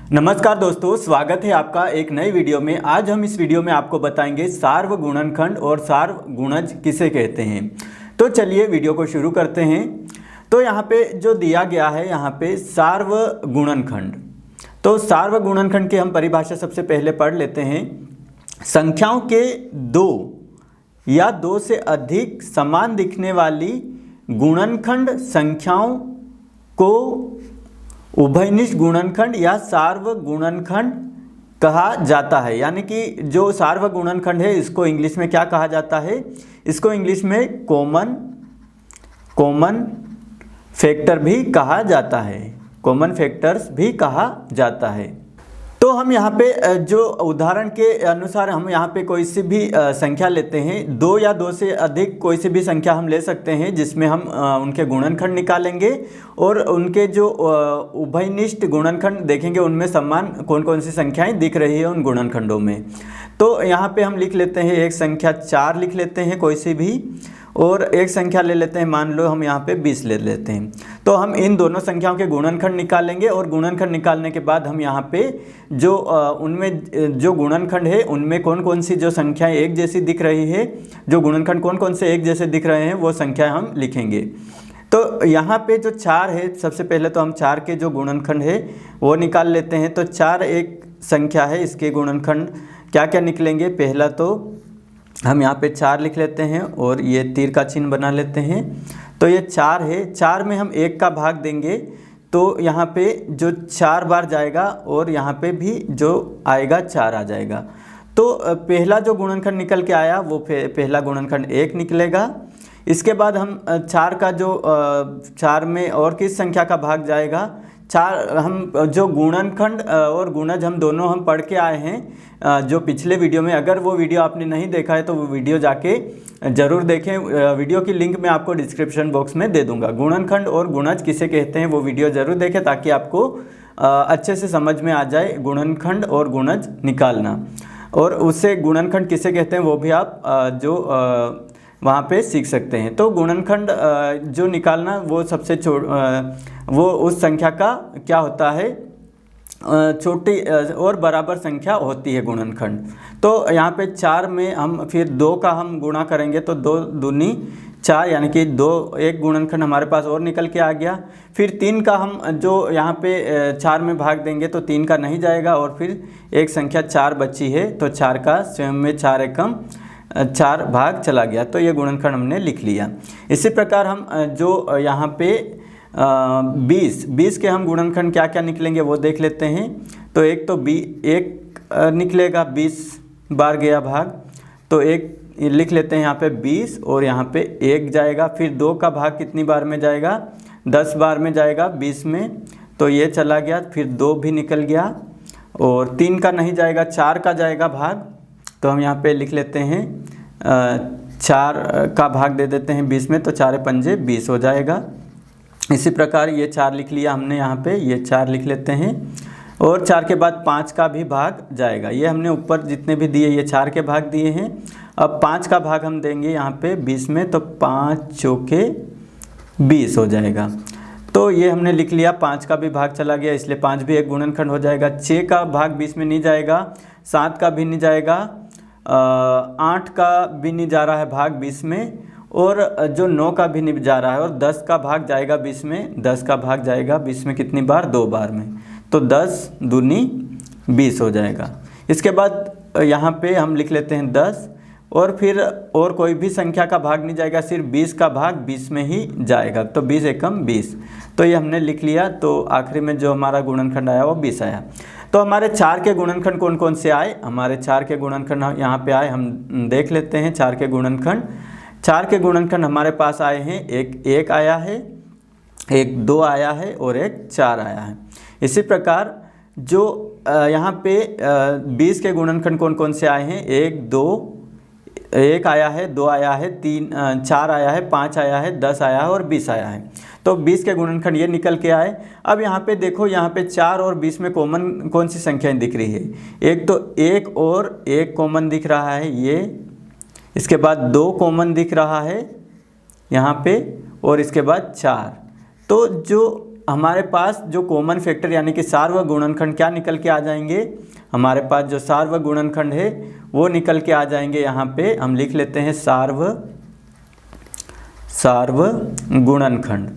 नमस्कार दोस्तों, स्वागत है आपका एक नई वीडियो में। आज हम इस वीडियो में आपको बताएंगे सार्वगुणनखंड और सार्वगुणज किसे कहते हैं। तो चलिए वीडियो को शुरू करते हैं। तो यहाँ पे जो दिया गया है, यहाँ पे सार्वगुणनखंड। तो सार्वगुणनखंड की हम परिभाषा सबसे पहले पढ़ लेते हैं। संख्याओं के दो या दो से अधिक समान दिखने वाली गुणनखंड संख्याओं को उभयनिष्ठ गुणनखंड या सार्वगुणनखंड कहा जाता है। यानी कि जो सार्वगुणनखंड है इसको इंग्लिश में क्या कहा जाता है? इसको इंग्लिश में कॉमन फैक्टर भी कहा जाता है, कॉमन फैक्टर्स भी कहा जाता है। तो हम यहाँ पे जो उदाहरण के अनुसार हम यहाँ पे कोई सी भी संख्या लेते हैं, दो या दो से अधिक कोई सी भी संख्या हम ले सकते हैं जिसमें हम उनके गुणनखंड निकालेंगे और उनके जो उभयनिष्ठ गुणनखंड देखेंगे उनमें समान कौन कौन सी संख्याएं दिख रही है उन गुणनखंडों में। तो यहाँ पे हम लिख लेते हैं एक संख्या 4 लिख लेते हैं कोई सी भी, और एक संख्या ले लेते हैं, मान लो हम यहाँ पे 20 ले लेते हैं। तो हम इन दोनों संख्याओं के गुणनखंड निकालेंगे और गुणनखंड निकालने के बाद हम यहाँ पे जो उनमें जो गुणनखंड है उनमें कौन कौन सी जो संख्याएं एक जैसी दिख रही है, जो गुणनखंड कौन कौन से एक जैसे दिख रहे हैं वो संख्या हम लिखेंगे। तो यहाँ पे जो 4 है, सबसे पहले तो हम 4 के जो गुणनखंड है वो निकाल लेते हैं। तो 4 एक संख्या है, इसके गुणनखंड क्या क्या निकलेंगे? पहला तो हम यहाँ पे 4 लिख लेते हैं और ये तीर का चिन्ह बना लेते हैं। तो ये 4 है, 4 में हम 1 का भाग देंगे तो यहाँ पे जो 4 बार जाएगा और यहाँ पे भी जो आएगा 4 आ जाएगा। तो पहला जो गुणनखंड निकल के आया वो पहला गुणनखंड 1 निकलेगा। इसके बाद हम 4 का जो 4 में और किस संख्या का भाग जाएगा? 4 हम जो गुणनखंड और गुणज हम दोनों हम पढ़ के आए हैं जो पिछले वीडियो में। अगर वो वीडियो आपने नहीं देखा है तो वो वीडियो जाके ज़रूर देखें। वीडियो की लिंक मैं आपको डिस्क्रिप्शन बॉक्स में दे दूंगा। गुणनखंड और गुणज किसे कहते हैं वो वीडियो ज़रूर देखें ताकि आपको अच्छे से समझ में आ जाए गुणनखंड और गुणज निकालना, और उससे गुणनखंड किसे कहते हैं वो भी आप वहाँ पे सीख सकते हैं। तो गुणनखंड जो निकालना वो सबसे वो उस संख्या का क्या होता है, छोटी और बराबर संख्या होती है गुणनखंड। तो यहाँ पे 4 में हम फिर 2 का हम गुणा करेंगे तो 2 दूनी 4, यानी कि 2 एक गुणनखंड हमारे पास और निकल के आ गया। फिर 3 का हम जो यहाँ पे 4 में भाग देंगे तो 3 का नहीं जाएगा और फिर एक संख्या 4 बची है तो 4 का स्वयं में 4 एकम 4 भाग चला गया। तो ये गुणनखंड हमने लिख लिया। इसी प्रकार हम जो यहाँ पे 20 के हम गुणनखंड क्या क्या निकलेंगे वो देख लेते हैं। तो एक तो 1 निकलेगा, 20 बार गया भाग, तो एक लिख लेते हैं यहाँ पे 20 और यहाँ पे 1 जाएगा। फिर 2 का भाग कितनी बार में जाएगा? 10 बार में जाएगा 20 में, तो ये चला गया। फिर 2 भी निकल गया और 3 का नहीं जाएगा, 4 का जाएगा भाग। तो हम यहाँ पे लिख लेते हैं 4 का भाग दे देते हैं 20 में, तो 4 पंजे 20 हो जाएगा। इसी प्रकार ये 4 लिख लिया हमने, यहाँ पे ये 4 लिख लेते हैं और 4 के बाद 5 का भी भाग जाएगा। ये हमने ऊपर जितने भी दिए ये 4 के भाग दिए हैं। अब 5 का भाग हम देंगे यहाँ पे 20 में, तो 5 चौके 20 हो जाएगा। तो ये हमने लिख लिया, 5 का भी भाग चला गया इसलिए 5 भी एक गुणनखंड हो जाएगा। 6 का भाग 20 में नहीं जाएगा, 7 का भी नहीं जाएगा, 8 का भी नहीं जा रहा है भाग 20 में, और जो 9 का भी नहीं जा रहा है, और 10 का भाग जाएगा 20 में। 10 का भाग जाएगा 20 में कितनी बार? 2 बार में, तो 10 दूनी 20 हो जाएगा। इसके बाद यहाँ पे हम लिख लेते हैं 10, और फिर और कोई भी संख्या का भाग नहीं जाएगा, सिर्फ 20 का भाग 20 में ही जाएगा, तो 20 एकम 20। तो ये हमने लिख लिया। तो आखिरी में जो हमारा गुणनखंड आया वो 20 आया। तो हमारे 4 के गुणनखंड कौन कौन से आए? हमारे 4 के गुणनखंड यहाँ पे आए, हम देख लेते हैं 4 के गुणनखंड। 4 के गुणनखंड हमारे पास आए हैं, एक 1 आया है, एक 2 आया है और एक 4 आया है। इसी प्रकार जो यहाँ पे 20 के गुणनखंड कौन कौन से आए हैं? 1 आया है, 2 आया है, 4 आया है, 5 आया है, 10 आया है और 20 आया है। तो 20 के गुणनखंड ये निकल के आए। अब यहाँ पे देखो, यहाँ पे 4 और 20 में कॉमन कौन सी संख्याएं दिख रही है? एक तो 1 और 1 कॉमन दिख रहा है ये, इसके बाद 2 कॉमन दिख रहा है यहाँ पे, और इसके बाद 4। तो जो हमारे पास जो कॉमन फैक्टर यानी कि सार्वगुणनखंड क्या निकल के आ जाएंगे, हमारे पास जो सार्वगुणनखंड है वो निकल के आ जाएंगे। यहाँ पे हम लिख लेते हैं सार्वगुणनखंड।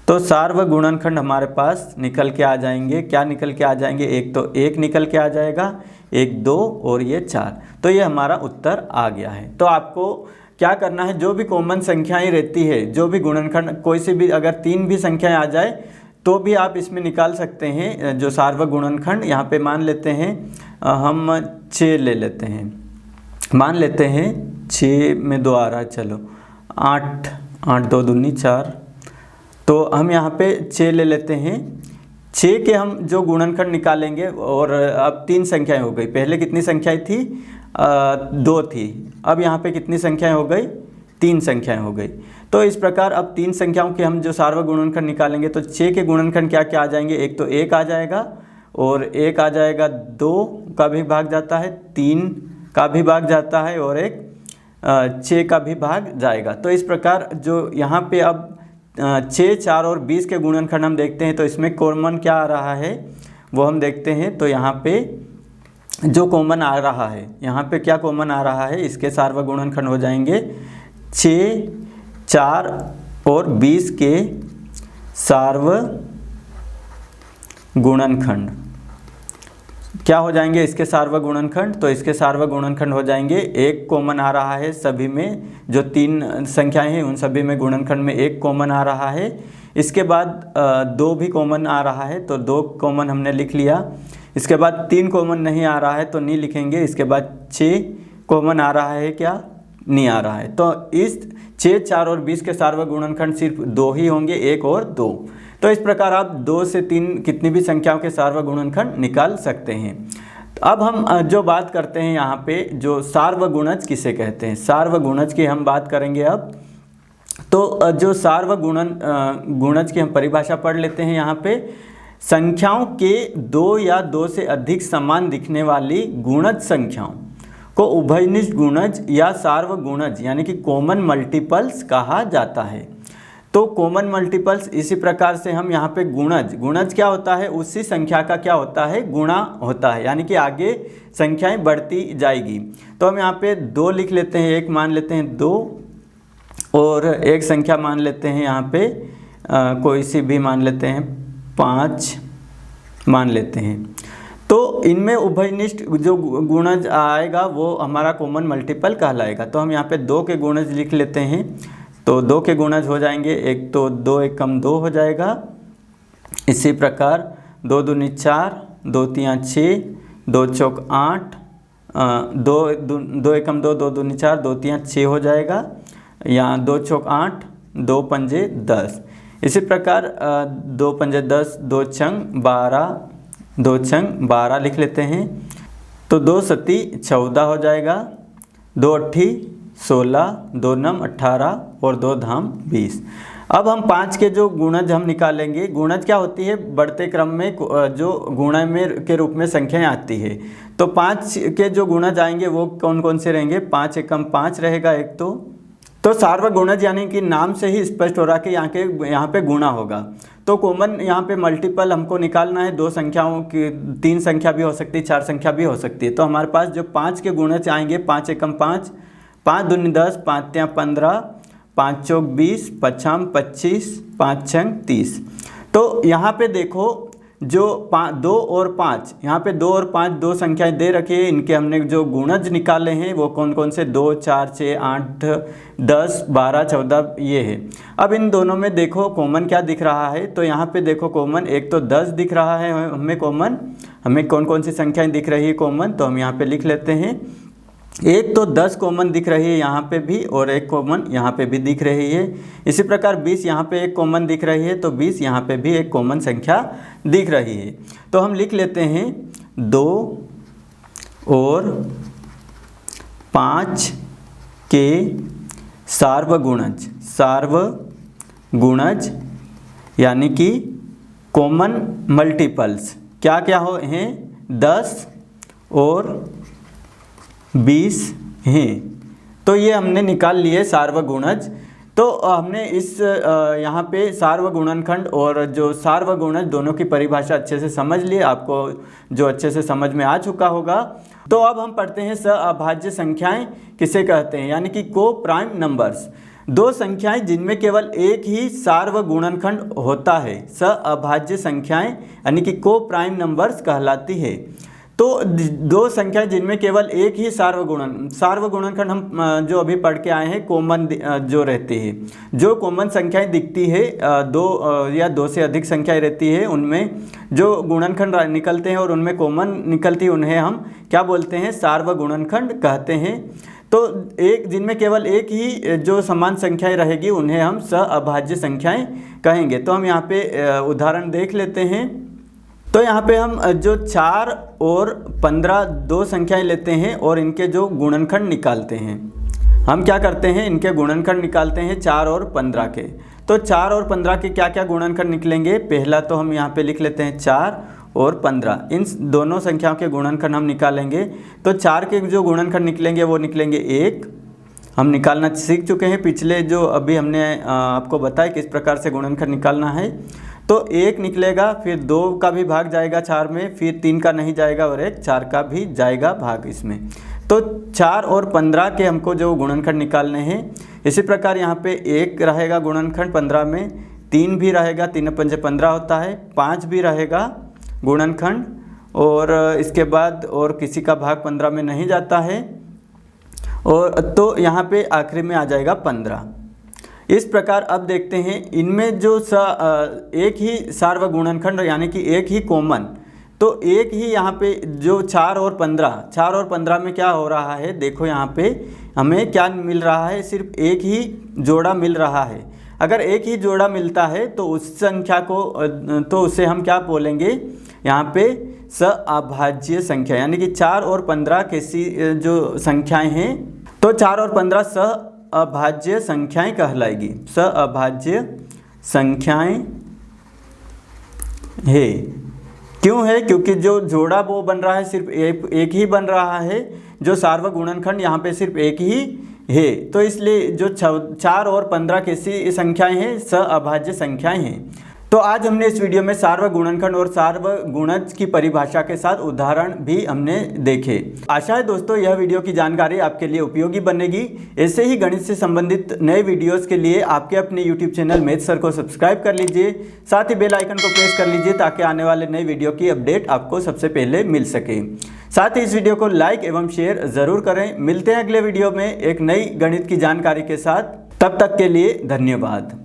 तो सार्वगुणनखंड हमारे पास निकल के आ जाएंगे, क्या निकल के आ जाएंगे, एक तो 1 निकल के आ जाएगा, 1 2 और ये 4। तो ये हमारा उत्तर आ गया है। तो आपको क्या करना है, जो भी कॉमन संख्याएं रहती है, जो भी गुणनखंड कोई सी भी अगर 3 भी संख्याएं आ जाए तो भी आप इसमें निकाल सकते हैं जो सार्वगुणनखंड। यहाँ पे मान लेते हैं हम 6 ले लेते हैं, मान लेते हैं 6 में 2 आ रहा है, चलो 8 8 2 दूनी 4। तो हम यहाँ पे 6 ले लेते हैं। 6 के हम जो गुणनखंड निकालेंगे, और अब 3 संख्याएं हो गई, पहले कितनी संख्याएं थी, 2 थी, अब यहाँ पे कितनी संख्याएं हो गई, 3 संख्याएं हो गई। तो इस प्रकार अब 3 संख्याओं के हम जो सार्वगुणनखंड निकालेंगे तो 6 के गुणनखंड क्या क्या आ जाएंगे, एक तो 1 आ जाएगा, और 1 आ जाएगा, 2 का भी भाग जाता है, 3 का भी भाग जाता है, और एक 6 का भी भाग जाएगा। तो इस प्रकार जो यहाँ पे अब 6 4 और 20 के गुणनखंड हम देखते हैं, तो इसमें कॉमन क्या आ रहा है वो हम देखते हैं। तो यहाँ पे जो कॉमन आ रहा है, यहाँ पे क्या कॉमन आ रहा है, इसके सार्वगुणनखंड हो जाएंगे 6 4 और 20 के सार्वगुणनखंड क्या हो जाएंगे, इसके सार्वगुणनखंड। तो इसके सार्वगुणनखंड हो जाएंगे, 1 कॉमन आ रहा है सभी में, जो 3 संख्याएं हैं उन सभी में गुणनखंड में 1 कॉमन आ रहा है। इसके बाद 2 भी कॉमन आ रहा है, तो 2 कॉमन हमने लिख लिया। इसके बाद 3 कॉमन नहीं आ रहा है तो नहीं लिखेंगे। इसके बाद 6 कॉमन आ रहा है, क्या नहीं आ रहा है। तो इस 6 4 और 20 के सार्वगुणनखंड सिर्फ 2 ही होंगे, 1 और 2। तो इस प्रकार आप 2 से 3 कितनी भी संख्याओं के सार्वगुणनखंड निकाल सकते हैं। अब हम जो बात करते हैं यहाँ पे, जो सार्वगुणज किसे कहते हैं, सार्वगुणज की हम बात करेंगे अब। तो जो सार्वगुणज की हम परिभाषा पढ़ लेते हैं यहाँ पे, संख्याओं के 2 या 2 से अधिक समान दिखने वाली गुणज संख्याओं को उभयनिष्ठ गुणज या सार्वगुणज यानी कि कॉमन मल्टीपल्स कहा जाता है। तो कॉमन मल्टीपल्स इसी प्रकार से हम यहाँ पे गुणज क्या होता है, उसी संख्या का क्या होता है, गुणा होता है, यानी कि आगे संख्याएं बढ़ती जाएगी। तो हम यहाँ पे 2 लिख लेते हैं, 1 मान लेते हैं 2, और एक संख्या मान लेते हैं यहाँ पे कोई सी भी मान लेते हैं 5 मान लेते हैं। तो इनमें उभयनिष्ठ जो गुणज आएगा वो हमारा कॉमन मल्टीपल कहलाएगा। तो हम यहाँ पे 2 के गुणज लिख लेते हैं। तो 2 के गुणज हो जाएंगे, एक तो 2 एकम 2 हो जाएगा, इसी प्रकार 2 दूनी 4, 2 तियाँ 6, 2 चौक 8, 2 एकम 2, 2 दूनी 4, 2 तियाँ 6 हो जाएगा, यहाँ 2 चौक 8, 2 पंजे 10। इसी प्रकार 2 पंजे 10, 2 छंग 12, 2 छंग 12 लिख लेते हैं। तो 2 सती 14 हो जाएगा, 2 अट्ठी 16, 2 नम 18 और 2 धाम 20। अब हम 5 के जो गुणज हम निकालेंगे। गुणज क्या होती है, बढ़ते क्रम में जो गुणा में के रूप में संख्याएं आती है। तो 5 के जो गुणज आएंगे वो कौन कौन से रहेंगे, 5 एकम 5 रहेगा एक तो सार्वगुणज यानी कि नाम से ही स्पष्ट हो रहा है कि यहाँ पे गुणा होगा। तो कॉमन यहाँ पे मल्टीपल हमको निकालना है, 2 संख्याओं की, 3 संख्या भी हो सकती है, 4 संख्या भी हो सकती है। तो हमारे पास जो 5 के गुणज आएंगे, 5 एकम 5, 5 दूनी 10, 5 तियाँ 15, 5 चौक 20, 5 छाम 25, 5 छंग 30। तो यहाँ पे देखो जो 2 और 5, यहाँ पे 2 और 5 2 संख्याएं दे रखी है, इनके हमने जो गुणज निकाले हैं वो कौन कौन से, 2 4 6 8 10 12 14 ये है। अब इन दोनों में देखो कॉमन क्या दिख रहा है। तो यहाँ पे देखो कॉमन एक तो 10 दिख रहा है हमें कॉमन, हमें कौन कौन सी संख्याएं दिख रही है कॉमन, तो हम यहाँ पे लिख लेते हैं। एक तो 10 कॉमन दिख रही है यहाँ पे भी, और एक कॉमन यहाँ पे भी दिख रही है। इसी प्रकार 20 यहाँ पे एक कॉमन दिख रही है, तो 20 यहाँ पे भी एक कॉमन संख्या दिख रही है। तो हम लिख लेते हैं 2 और 5 के सार्वगुणज यानी कि कॉमन मल्टीपल्स क्या क्या हो हैं, 10 और 20 हैं। तो ये हमने निकाल लिए सार्वगुणज। तो हमने इस यहाँ पे सार व गुणनखंड और जो सार व गुणज दोनों की परिभाषा अच्छे से समझ लिए, आपको जो अच्छे से समझ में आ चुका होगा। तो अब हम पढ़ते हैं अभाज्य संख्याएं किसे कहते हैं, यानी कि को प्राइम नंबर्स। दो संख्याएं जिनमें केवल एक ही सार व गुणनखंड होता है अभाज्य संख्याएं यानी कि को प्राइम नंबर्स कहलाती है। तो दो संख्याएं जिनमें केवल एक ही सार व गुणनखंड हम जो अभी पढ़ के आए हैं कॉमन जो रहती है, जो कॉमन संख्याएं दिखती है दो या दो से अधिक संख्याएं रहती है, उनमें जो गुणनखंड निकलते हैं और उनमें कॉमन निकलती है उन्हें हम क्या बोलते हैं, सार व गुणनखंड कहते हैं। तो एक जिनमें केवल एक ही जो समान संख्याएं रहेगी उन्हें हम अभाज्य संख्याएं कहेंगे। तो हम यहाँ पे उदाहरण देख लेते हैं। तो यहाँ पे हम जो 4 और 15 दो संख्याएं लेते हैं और इनके जो गुणनखंड निकालते हैं। हम क्या करते हैं, इनके गुणनखंड निकालते हैं 4 और 15 के। तो 4 और 15 के क्या क्या गुणनखंड निकलेंगे, पहला तो हम यहाँ पे लिख लेते हैं 4 और 15, इन दोनों संख्याओं के गुणनखंड हम निकालेंगे। तो 4 के जो गुणनखंड निकलेंगे वो निकलेंगे 1, हम निकालना सीख चुके हैं पिछले जो अभी हमने आपको बताया किस प्रकार से गुणनखंड निकालना है। तो 1 निकलेगा, फिर 2 का भी भाग जाएगा 4 में, फिर 3 का नहीं जाएगा और एक 4 का भी जाएगा भाग इसमें। तो 4 और 15 के हमको जो गुणनखंड निकालने हैं। इसी प्रकार यहाँ पे 1 रहेगा गुणनखंड 15 में, 3 भी रहेगा, 3 पंजे 15 होता है, 5 भी रहेगा गुणनखंड, और इसके बाद और किसी का भाग 15 में नहीं जाता है, और तो यहाँ पे आखिरी में आ जाएगा 15। इस प्रकार अब देखते हैं इनमें जो एक ही सार व गुणनखंड यानी कि एक ही कॉमन, तो एक ही यहाँ पे जो 4 और 15 में क्या हो रहा है, देखो यहाँ पे हमें क्या मिल रहा है, सिर्फ एक ही जोड़ा मिल रहा है। अगर एक ही जोड़ा मिलता है तो उस संख्या को तो उसे हम क्या बोलेंगे, यहाँ पे अभाज्य संख्या, यानी कि 4 और 15 कैसी जो संख्याएं हैं, तो 4 और 15 अभाज्य संख्याएं कहलाएगी, अभाज्य संख्याएं है। क्यों है, क्योंकि जो जोड़ा वो बन रहा है सिर्फ एक ही बन रहा है, जो सार व गुणनखंड यहाँ पे सिर्फ एक ही है, तो इसलिए जो 4 और 15 कैसी संख्याएं हैं, अभाज्य संख्याएं हैं। तो आज हमने इस वीडियो में सार व गुणनखंड और सार व गुणज की परिभाषा के साथ उदाहरण भी हमने देखे। आशा है दोस्तों यह वीडियो की जानकारी आपके लिए उपयोगी बनेगी। ऐसे ही गणित से संबंधित नए वीडियोस के लिए आपके अपने YouTube चैनल मैथ सर को सब्सक्राइब कर लीजिए, साथ ही बेल आइकन को प्रेस कर लीजिए ताकि आने वाले नए वीडियो की अपडेट आपको सबसे पहले मिल सके। साथ ही इस वीडियो को लाइक एवं शेयर ज़रूर करें। मिलते हैं अगले वीडियो में एक नई गणित की जानकारी के साथ, तब तक के लिए धन्यवाद।